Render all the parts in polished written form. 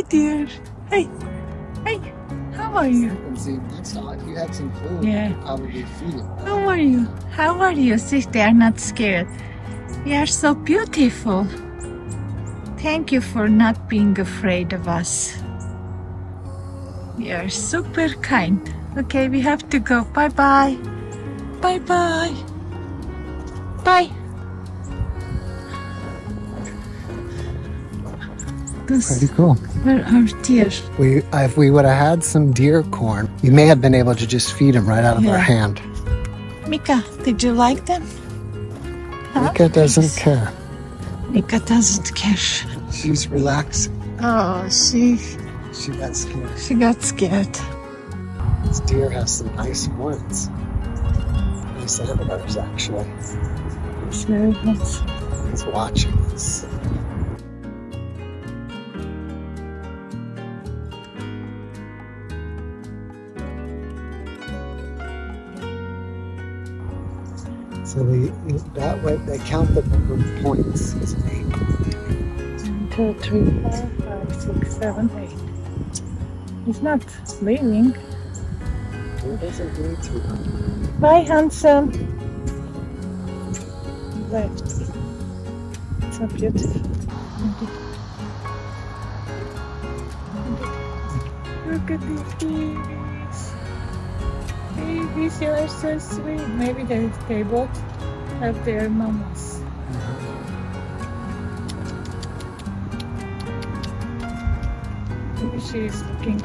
dear. Hey, hey, how are you? And see, next time, if you had some food, Yeah. you'd probably feed it. How are you? How are you? See, they are not scared. You are so beautiful. Thank you for not being afraid of us. You are super kind. Okay, we have to go. Bye-bye. Bye-bye. Bye. Pretty cool. Where are deer? If we would have had some deer corn, we may have been able to just feed them right out of our hand. Mika, did you like them? Huh? Mika doesn't care. Mika doesn't care. She's relaxed. Oh, she got scared. She got scared. This deer has some nice horns. Nice antlers, actually. Sure, yes. He's watching us. So that way they count the number of points as 8. 1, 2, 3, 4, 5, 6, 7, 8. He's not leaving. He doesn't need to. Bye, handsome. Left. So beautiful. Look at these babies. Babies, you are so sweet. Maybe they both have their mamas. Maybe she is looking.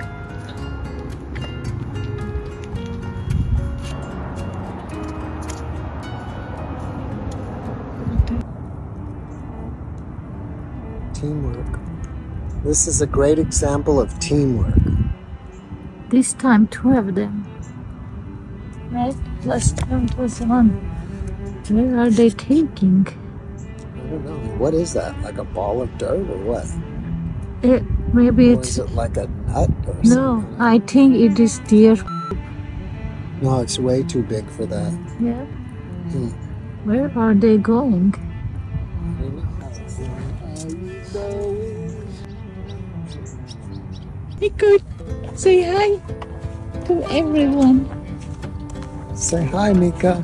Teamwork. This is a great example of teamwork. This time 2 of them. Right? Last time was 1. Where are they taking? I don't know. What is that? Like a ball of dirt or what? Maybe Or it's... is it like a nut or No, something? I think it is deer. No, it's way too big for that. Yeah. Hmm. Where are they going? Hey, good. Say hi to everyone. Say hi, Mika.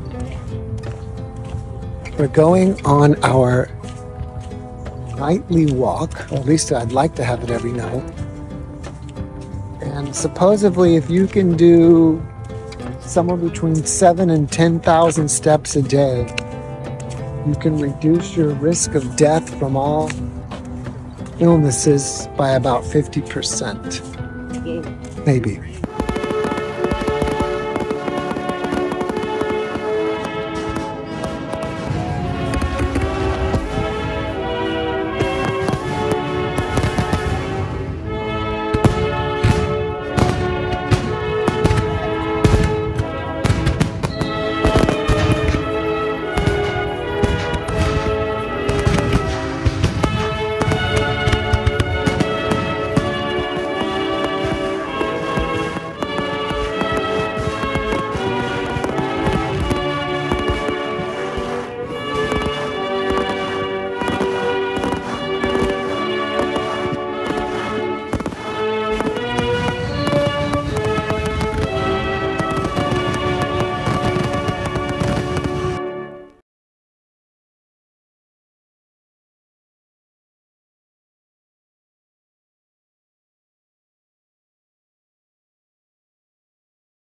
We're going on our nightly walk, or at least I'd like to have it every night. And supposedly if you can do somewhere between 7,000 and 10,000 steps a day, you can reduce your risk of death from all illnesses by about 50%. Maybe.